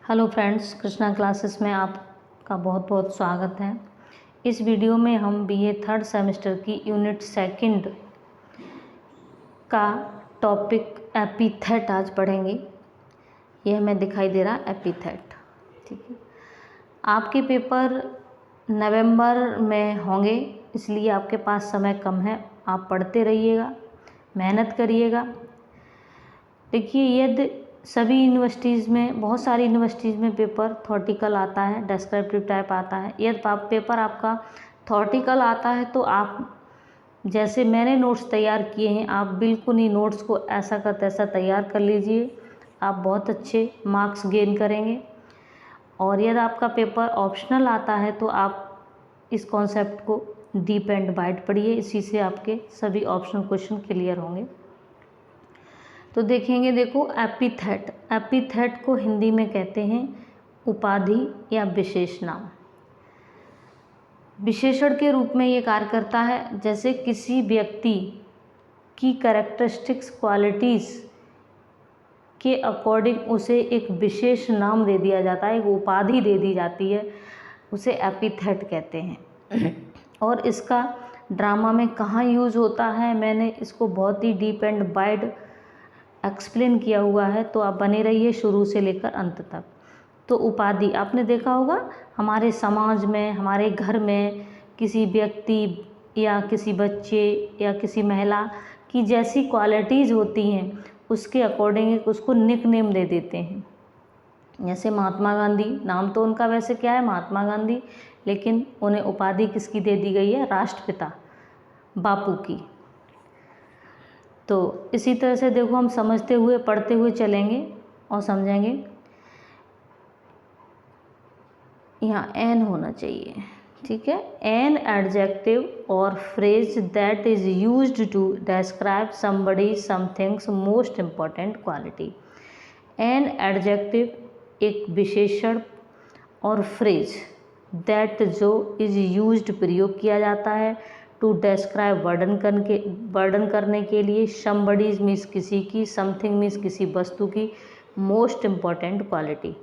Hello friends, Krishna classes में आपका बहुत बहुत स्वागत है। इस वीडियो में हम बीए थर्ड सेमेस्टर की यूनिट सेकंड का टॉपिक एपिथेट आज पढ़ेंगे। यह हमें दिखाई दे रहा है एपिथेट। ठीक है, आपके पेपर नवंबर में होंगे, इसलिए आपके पास समय कम है। आप पढ़ते रहिएगा, मेहनत करिएगा। देखिए, यदि सभी यूनिवर्सिटीज़ में, बहुत सारी यूनिवर्सिटीज़ में पेपर थॉर्टिकल आता है, डेस्क्रिप्टिव टाइप आता है। यदि पेपर आपका थॉर्टिकल आता है तो आप, जैसे मैंने नोट्स तैयार किए हैं, आप बिल्कुल ही नोट्स को ऐसा का तैसा तैयार कर लीजिए। आप बहुत अच्छे मार्क्स गेन करेंगे। और यदि आपका पेपर ऑप्शनल आता है तो आप इस कॉन्सेप्ट को डीप एंड वाइड पढ़िए, इसी से आपके सभी ऑप्शनल क्वेश्चन क्लियर होंगे। तो देखेंगे, देखो एपिथेट। एपिथेट को हिंदी में कहते हैं उपाधि या विशेष नाम। विशेषण के रूप में ये कार्य करता है। जैसे किसी व्यक्ति की कैरेक्टरिस्टिक्स, क्वालिटीज़ के अकॉर्डिंग उसे एक विशेष नाम दे दिया जाता है, एक उपाधि दे दी जाती है, उसे एपिथेट कहते हैं। और इसका ड्रामा में कहाँ यूज़ होता है, मैंने इसको बहुत ही डीप एंड वाइड एक्सप्लेन किया हुआ है, तो आप बने रहिए शुरू से लेकर अंत तक। तो उपाधि आपने देखा होगा, हमारे समाज में, हमारे घर में किसी व्यक्ति या किसी बच्चे या किसी महिला की जैसी क्वालिटीज़ होती हैं, उसके अकॉर्डिंग उसको निक नेम दे देते हैं। जैसे महात्मा गांधी, नाम तो उनका वैसे क्या है, महात्मा गांधी, लेकिन उन्हें उपाधि किसकी दे दी गई है, राष्ट्रपिता, बापू की। तो इसी तरह से देखो, हम समझते हुए पढ़ते हुए चलेंगे और समझेंगे। यहाँ एन होना चाहिए, ठीक है। एन एडजेक्टिव और phrase that is used to describe somebody something's most important quality. An adjective एक विशेषण और फ्रेज दैट जो इज यूज्ड प्रयोग किया जाता है टू डिस्क्राइब वर्णन करने के लिए, समबडी मीन्स किसी की, समथिंग मीन्स किसी वस्तु की, मोस्ट इम्पॉर्टेंट क्वालिटी।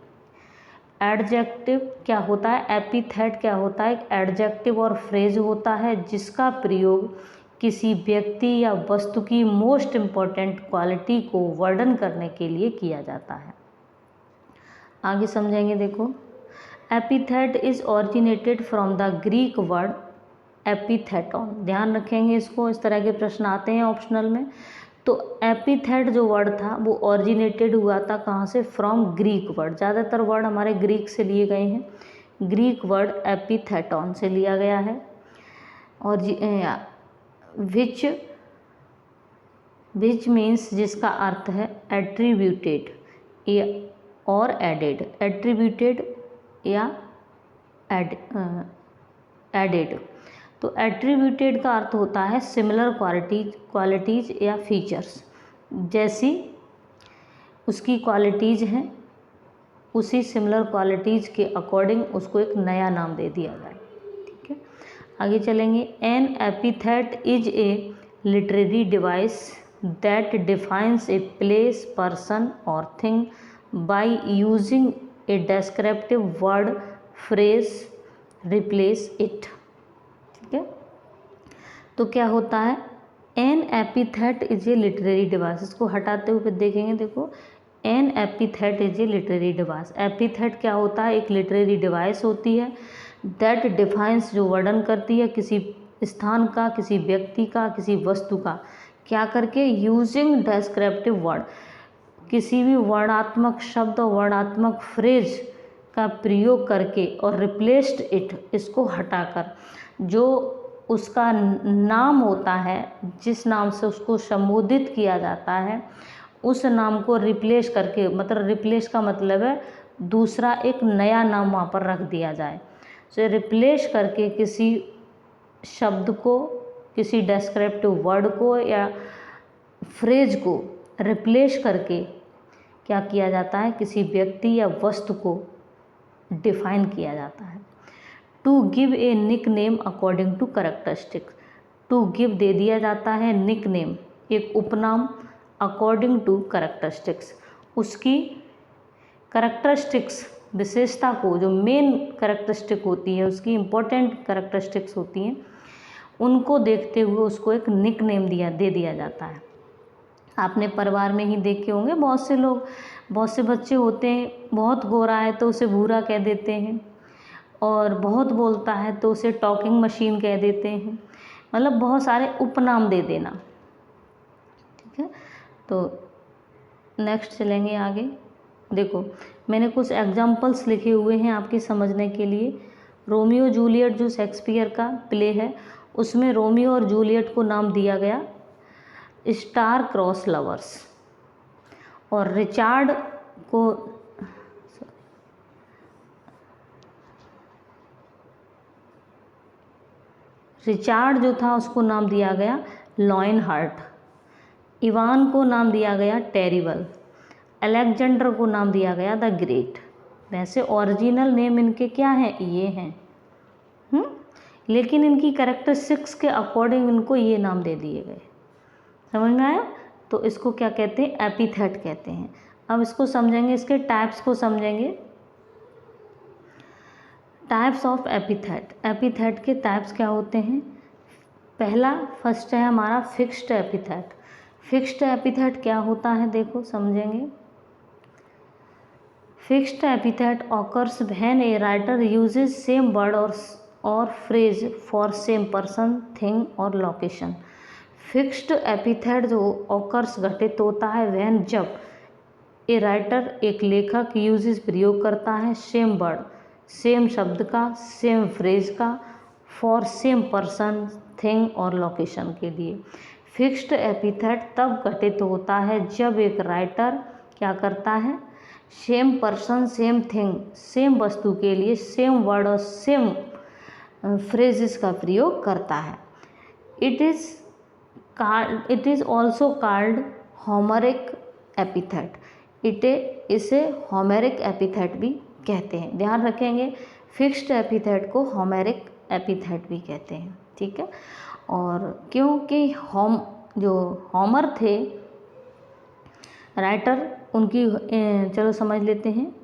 एडजेक्टिव क्या होता है, एपिथेट क्या होता है, एक एडजेक्टिव और फ्रेज होता है जिसका प्रयोग किसी व्यक्ति या वस्तु की मोस्ट इम्पॉर्टेंट क्वालिटी को वर्णन करने के लिए किया जाता है। आगे समझेंगे, देखो epithet is originated from the Greek word epitheton. ध्यान रखेंगे इसको, इस तरह के प्रश्न आते हैं ऑप्शनल में। तो एपिथेट जो वर्ड था वो ऑरिजिनेटेड हुआ था कहाँ से, फ्रॉम ग्रीक वर्ड। ज़्यादातर वर्ड हमारे ग्रीक से लिए गए हैं। ग्रीक वर्ड एपिथेटॉन से लिया गया है। और विच मीन्स जिसका अर्थ है एट्रीब्यूटेड और एडेड। एट्रीब्यूटेड या एडेड। तो एट्रीब्यूटेड का अर्थ होता है सिमिलर क्वालिटीज़ या फीचर्स, जैसी उसकी क्वालिटीज़ हैं उसी सिमिलर क्वालिटीज़ के अकॉर्डिंग उसको एक नया नाम दे दिया जाए। ठीक है, आगे चलेंगे। An epithet is a literary device that defines a place, person और thing by using a descriptive word, phrase, replace it. ठीक है, तो क्या होता है, an epithet is a literary device. इसको हटाते हुए देखेंगे, देखो an epithet is a literary device. Epithet क्या होता है, एक लिटरेरी डिवाइस होती है दैट डिफाइंस, जो वर्णन करती है किसी स्थान का, किसी व्यक्ति का, किसी वस्तु का, क्या करके, यूजिंग डिस्क्रिप्टिव वर्ड, किसी भी वर्णात्मक शब्द और वर्णात्मक फ्रेज का प्रयोग करके, और रिप्लेस्ड इट, इसको हटाकर, जो उसका नाम होता है, जिस नाम से उसको संबोधित किया जाता है, उस नाम को रिप्लेस करके, मतलब रिप्लेस का मतलब है दूसरा एक नया नाम वहाँ पर रख दिया जाए। तो रिप्लेस करके किसी शब्द को, किसी डिस्क्रिप्टिव वर्ड को या फ्रेज को रिप्लेस करके क्या किया जाता है, किसी व्यक्ति या वस्तु को डिफाइन किया जाता है। To give a nickname according to characteristics. To give दे दिया जाता है, निक नेम एक उपनाम, अकॉर्डिंग टू कैरेक्टरिस्टिक्स उसकी कैरेक्टरिस्टिक्स विशेषता को, जो मेन कैरेक्टरिस्टिक होती है, उसकी इम्पोर्टेंट कैरेक्टरिस्टिक्स होती हैं, उनको देखते हुए उसको एक निक नेम दे दिया जाता है। आपने परिवार में ही देखे होंगे, बहुत से लोग, बहुत से बच्चे होते हैं, बहुत गोरा है तो उसे भूरा कह देते हैं, और बहुत बोलता है तो उसे टॉकिंग मशीन कह देते हैं, मतलब बहुत सारे उपनाम दे देना। ठीक है, तो नेक्स्ट चलेंगे आगे। देखो, मैंने कुछ एग्जाम्पल्स लिखे हुए हैं आपके समझने के लिए। रोमियो जूलियट जो शेक्सपियर का प्ले है, उसमें रोमियो और जूलियट को नाम दिया गया स्टार क्रॉस लवर्स, और रिचार्ड जो था उसको नाम दिया गया लॉयन हार्ट, इवान को नाम दिया गया टेरिबल, अलेक्जेंडर को नाम दिया गया द ग्रेट। वैसे ओरिजिनल नेम इनके क्या हैं, ये हैं, लेकिन इनकी कैरेक्टरिस्टिक्स के अकॉर्डिंग इनको ये नाम दे दिए गए। समझ में आया? तो इसको क्या कहते हैं, एपिथेट कहते हैं। अब इसको समझेंगे, इसके टाइप्स को समझेंगे। Types of epithet. एपिथेट के टाइप्स क्या होते हैं? फर्स्ट है हमारा फिक्स्ड एपिथेट। फिक्स्ड एपिथेट क्या होता है, देखो समझेंगे। Fixed epithet occurs when a writer uses same word और phrase for same person, thing और लोकेशन। फिक्स्ड एपिथेट जो ऑकर्स घटित होता है व्हेन, जब ए राइटर, एक लेखक, यूजेस प्रयोग करता है सेम वर्ड, सेम शब्द का, सेम फ्रेज का, फॉर सेम पर्सन, थिंग और लोकेशन के लिए। फिक्स्ड एपिथेट तब घटित होता है जब एक राइटर क्या करता है, same person, same thing, same वस्तु के लिए सेम वर्ड और सेम फ्रेजेस का प्रयोग करता है। It is also called Homeric epithet. इसे होमेरिक एपिथेट भी कहते हैं। ध्यान रखेंगे, फिक्स्ड एपिथेट को होमेरिक एपिथेट भी कहते हैं। ठीक है, और क्योंकि जो होमर थे राइटर, उनकी चलो समझ लेते हैं।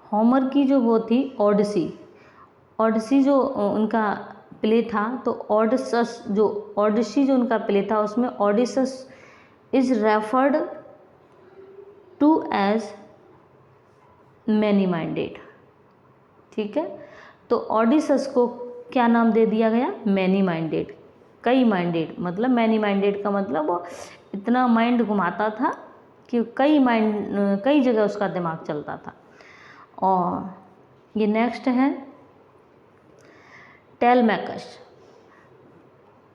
होमर की जो वो थी ओडिसी जो उनका प्ले था, तो ओडिसी जो उनका प्ले था, उसमें Odysseus is referred to as many minded. ठीक है, तो ओडिसस को क्या नाम दे दिया गया, मैनी माइंडेड, कई माइंडेड। मतलब मैनी माइंडेड का मतलब वो इतना माइंड घुमाता था कि कई जगह उसका दिमाग चलता था। और ये नेक्स्ट है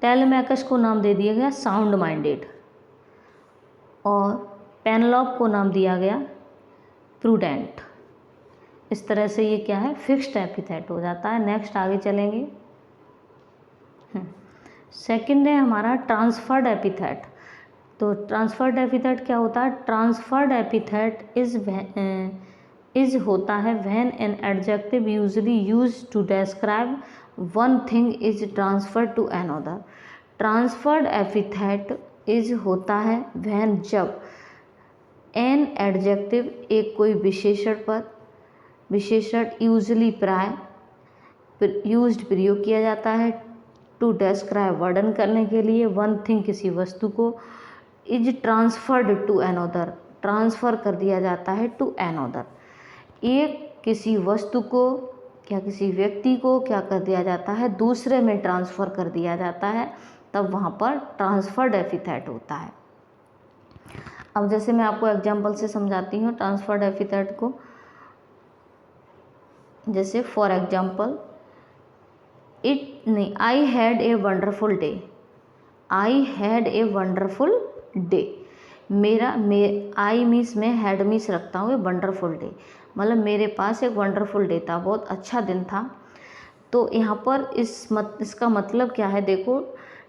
टेलमैकस को नाम दे दिया गया साउंड माइंडेड, और पेनलॉप को नाम दिया गया प्रूडेंट। इस तरह से ये क्या है, फिक्स्ड एपिथेट हो जाता है। नेक्स्ट आगे चलेंगे। सेकंड है हमारा ट्रांसफर्ड एपिथेट। तो ट्रांसफर्ड एपिथेट क्या होता है? ट्रांसफर्ड एपिथेट इज होता है when an adjective usually used to describe one thing is transferred to another. Transferred epithet is होता है व्हेन, जब एन एडजेक्टिव, एक कोई विशेषण यूजुअली यूज्ड प्रयोग किया जाता है टू डिस्क्राइब, वर्णन करने के लिए, वन थिंग, किसी वस्तु को, is transferred to another, transfer कर दिया जाता है टू अनदर। एक किसी वस्तु को क्या, किसी व्यक्ति को क्या कर दिया जाता है, दूसरे में ट्रांसफ़र कर दिया जाता है, तब वहाँ पर ट्रांसफर्ड एपिथेट होता है। अब जैसे मैं आपको एग्जांपल से समझाती हूँ ट्रांसफर्ड एपिथेट को। जैसे for example, I had a wonderful day. I had a wonderful day. I means मैं हैड मीन्स रखता हूँ, ए वंडरफुल डे मतलब मेरे पास एक वंडरफुल डे था, बहुत अच्छा दिन था। तो यहाँ पर इसका मतलब क्या है, देखो,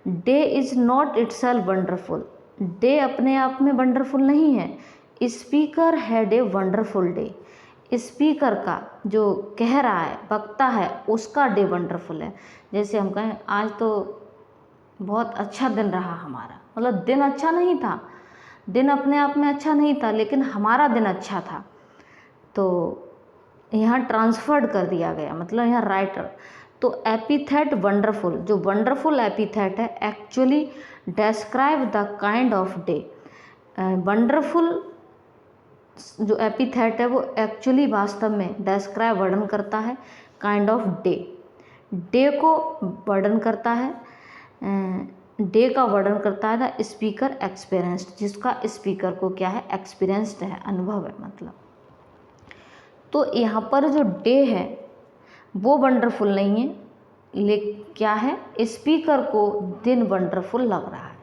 day is not itself wonderful. Day अपने आप में वंडरफुल नहीं है। Speaker had a wonderful day. Speaker का जो कह रहा है, वक्ता है, उसका डे वंडरफुल है। जैसे हम कहें आज तो बहुत अच्छा दिन रहा हमारा, मतलब दिन अच्छा नहीं था, दिन अपने आप में अच्छा नहीं था, लेकिन हमारा दिन अच्छा था। तो यहाँ ट्रांसफर्ड कर दिया गया, मतलब यहाँ राइटर। तो एपिथेट वंडरफुल, जो वंडरफुल एपिथेट है actually describe the kind of day. Wonderful जो एपिथेट है वो एक्चुअली वास्तव में डेस्क्राइब वर्णन करता है काइंड ऑफ डे। डे को वर्णन करता है, डे का वर्णन करता है द स्पीकर एक्सपीरियंस्ड, जिसका स्पीकर को क्या है, एक्सपीरियंस्ड है, अनुभव है मतलब। तो यहाँ पर जो डे है वो वंडरफुल नहीं है, लेकिन क्या है, स्पीकर को दिन वंडरफुल लग रहा है।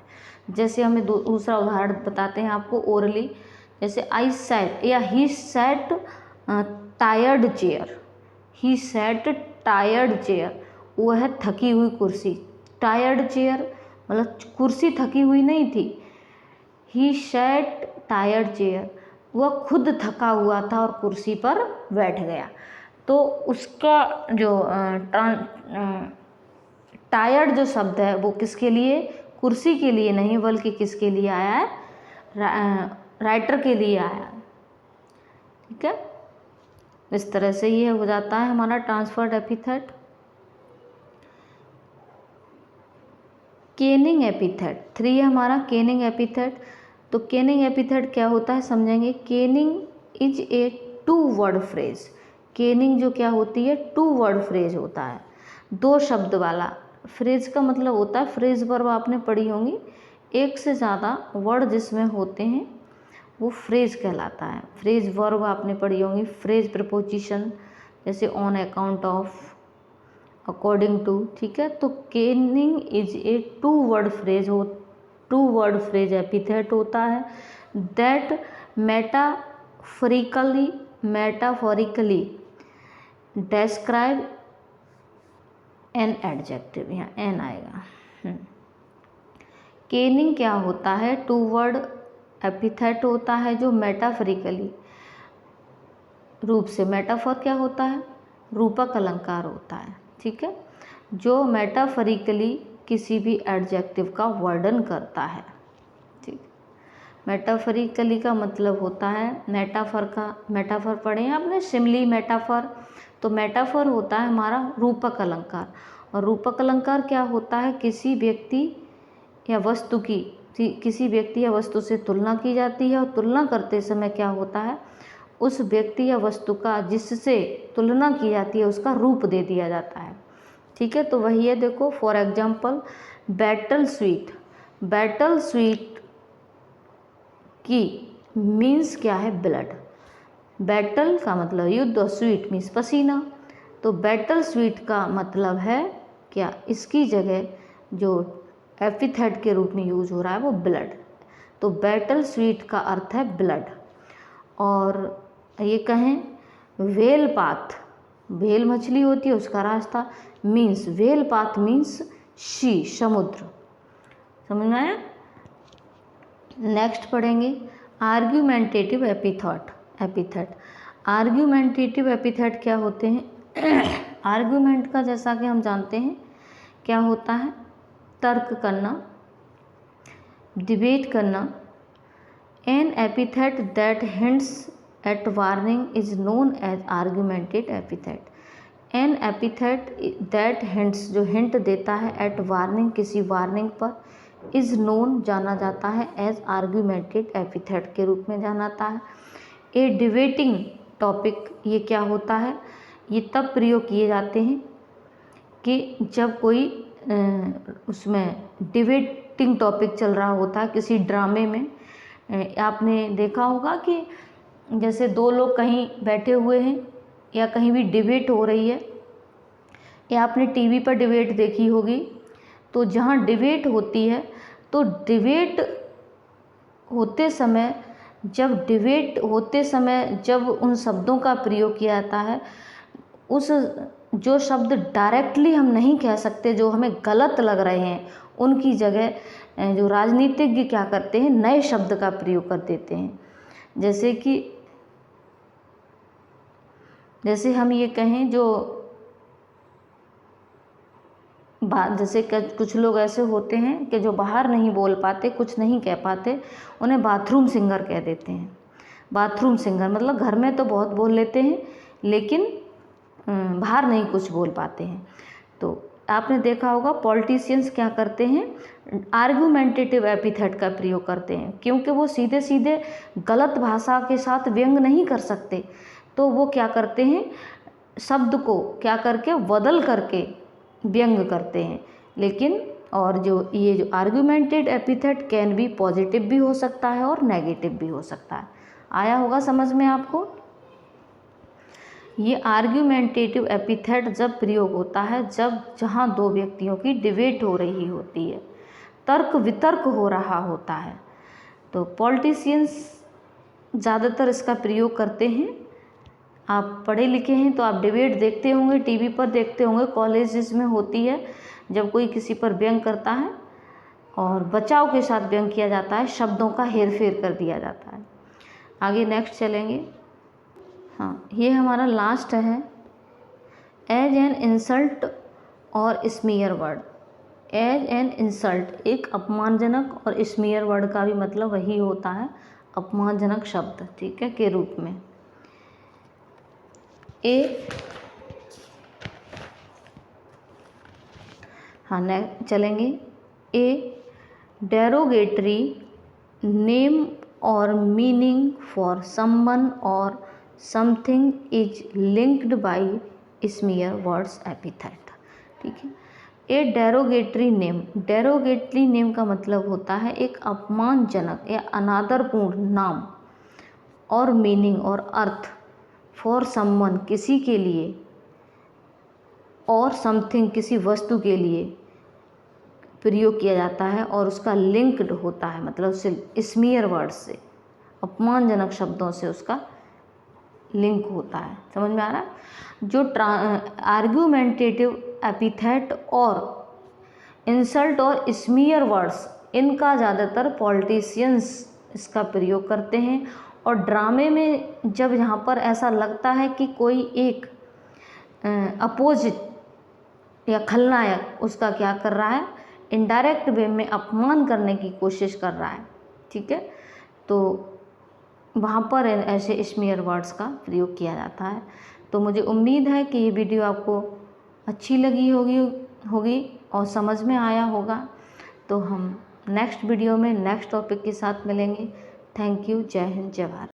जैसे हमें दूसरा उदाहरण बताते हैं आपको ओरली, जैसे आई सैट या he sat tired chair, he sat tired chair, वो है थकी हुई कुर्सी। टायर्ड चेयर मतलब कुर्सी थकी हुई नहीं थी। ही सैट टायर्ड चेयर, वह खुद थका हुआ था और कुर्सी पर बैठ गया। तो उसका जो टायर्ड जो शब्द है वो किसके लिए, कुर्सी के लिए नहीं बल्कि किसके लिए आया है, राइटर के लिए आया है। ठीक है, इस तरह से ये हो जाता है हमारा ट्रांसफर्ड एपिथेट। केनिंग एपिथेट 3 है हमारा केनिंग एपिथेट। तो केनिंग एपिथेट क्या होता है समझेंगे। Canning is a 2 word phrase. Canning जो क्या होती है, 2 वर्ड फ्रेज होता है, 2 शब्द वाला। फ्रेज का मतलब होता है, फ्रेज वर्ब आपने पढ़ी होंगी, एक से ज़्यादा वर्ड जिसमें होते हैं वो फ्रेज कहलाता है। फ्रेज वर्ब आपने पढ़ी होंगी, फ्रेज प्रीपोजिशन जैसे on account of, according to. ठीक है, तो kenning is a 2 word phrase 2 word phrase epithet होता है that metaphorically describe an adjective, यहाँ एन आएगा। केनिंग क्या होता है, 2 वर्ड एपिथेट होता है जो मेटाफोरिकली रूप से, मेटाफोर क्या होता है, रूपक अलंकार होता है। ठीक है, जो मेटाफोरिकली किसी भी एडजेक्टिव का वर्णन करता है। ठीक, मेटाफोरिकली का मतलब होता है मेटाफर का, मेटाफर पढ़े हैं आपने, सिमिली मेटाफर। तो मेटाफर होता है हमारा रूपक अलंकार, और रूपक अलंकार क्या होता है, किसी व्यक्ति या वस्तु की, किसी व्यक्ति या वस्तु से तुलना की जाती है, और तुलना करते समय क्या होता है, उस व्यक्ति या वस्तु का जिससे तुलना की जाती है उसका रूप दे दिया जाता है। ठीक है, तो वही है, देखो for example battle sweet. Battle sweet की मीन्स क्या है, ब्लड। बैटल का मतलब युद्ध और स्वीट मीन्स पसीना। तो बैटल स्वीट का मतलब है क्या, इसकी जगह जो एपिथेट के रूप में यूज हो रहा है वो ब्लड। तो बैटल स्वीट का अर्थ है ब्लड। और ये कहें व्हेल पाथ, व्हेल मछली होती है उसका रास्ता, मीन्स व्हेल पाथ मीन्स सी, समुद्र। समझ में आया। नेक्स्ट पढ़ेंगे आर्ग्यूमेंटेटिव एपिथेट। आर्ग्यूमेंटेटिव एपिथेट क्या होते हैं। आर्ग्यूमेंट का जैसा कि हम जानते हैं क्या होता है, तर्क करना, डिबेट करना। An epithet that hints at warning is known as argumented epithet. An epithet that hints, जो हिंट देता है, एट वार्निंग किसी वार्निंग पर, इज नोन जाना जाता है, एज आर्ग्यूमेंटेड एपिथेट के रूप में जाना जाता है। ए डिबेटिंग टॉपिक, ये क्या होता है, ये तब प्रयोग किए जाते हैं कि जब कोई उसमें डिबेटिंग टॉपिक चल रहा होता है किसी ड्रामे में। आपने देखा होगा कि जैसे 2 लोग कहीं बैठे हुए हैं या कहीं भी डिबेट हो रही है, या आपने टीवी पर डिबेट देखी होगी, तो जहाँ डिबेट होती है तो डिबेट होते समय जब उन शब्दों का प्रयोग किया जाता है, उस जो शब्द डायरेक्टली हम नहीं कह सकते, जो हमें गलत लग रहे हैं, उनकी जगह जो राजनीतिज्ञ क्या करते हैं, नए शब्द का प्रयोग कर देते हैं। जैसे हम ये कहें, जो जैसे कुछ लोग ऐसे होते हैं कि जो बाहर नहीं बोल पाते, कुछ नहीं कह पाते, उन्हें बाथरूम सिंगर कह देते हैं। बाथरूम सिंगर मतलब घर में तो बहुत बोल लेते हैं, लेकिन बाहर नहीं कुछ बोल पाते हैं। तो आपने देखा होगा पॉलिटिशियंस क्या करते हैं, आर्गुमेंटेटिव एपिथेट का प्रयोग करते हैं, क्योंकि वो सीधे सीधे गलत भाषा के साथ व्यंग नहीं कर सकते, तो वो क्या करते हैं, शब्द को क्या करके बदल करके व्यंग करते हैं। लेकिन और जो ये जो augmented epithet can be positive भी हो सकता है और नेगेटिव भी हो सकता है। आया होगा समझ में आपको। ये आर्ग्यूमेंटेटिव एपिथेट जब प्रयोग होता है जब जहाँ दो व्यक्तियों की डिबेट हो रही होती है, तर्क वितर्क हो रहा होता है, तो पॉलिटिशियंस ज़्यादातर इसका प्रयोग करते हैं। आप पढ़े लिखे हैं तो आप डिबेट देखते होंगे, टीवी पर देखते होंगे, कॉलेजेस में होती है, जब कोई किसी पर व्यंग करता है और बचाव के साथ व्यंग किया जाता है, शब्दों का हेर फेर कर दिया जाता है। आगे नेक्स्ट चलेंगे। हाँ, ये हमारा लास्ट है, एज एन इंसल्ट और smear word. As an insult एक अपमानजनक, और स्मीयर वर्ड का भी मतलब वही होता है, अपमानजनक शब्द, ठीक है, के रूप में। हाँ नेक्स्ट चलेंगे। ए डेरोगेटरी नेम और मीनिंग फॉर समवन और something is linked by smear words epithet, ठीक है। ए डेरोगेटरी नेम, डेरोगेटरी नेम का मतलब होता है एक अपमानजनक या अनादरपूर्ण नाम, और मीनिंग और अर्थ, फॉर समवन किसी के लिए, और समथिंग किसी वस्तु के लिए प्रयोग किया जाता है, और उसका लिंक्ड होता है, मतलब उससे स्मीयर वर्ड से, अपमानजनक शब्दों से उसका लिंक होता है। समझ में आ रहा है। जो आर्ग्यूमेंटेटिव एपिथेट और इंसल्ट और स्मीयर वर्ड्स, इनका ज़्यादातर पॉलिटिशियंस इसका प्रयोग करते हैं, और ड्रामे में जब यहाँ पर ऐसा लगता है कि कोई एक अपोजिट या खलनायक उसका क्या कर रहा है, इनडायरेक्ट वे में अपमान करने की कोशिश कर रहा है, ठीक है, तो वहाँ पर ऐसे स्मीयर वर्ड्स का प्रयोग किया जाता है। तो मुझे उम्मीद है कि ये वीडियो आपको अच्छी लगी होगी और समझ में आया होगा। तो हम नेक्स्ट वीडियो में नेक्स्ट टॉपिक के साथ मिलेंगे। Thank you. जय हिंद, जय भारत।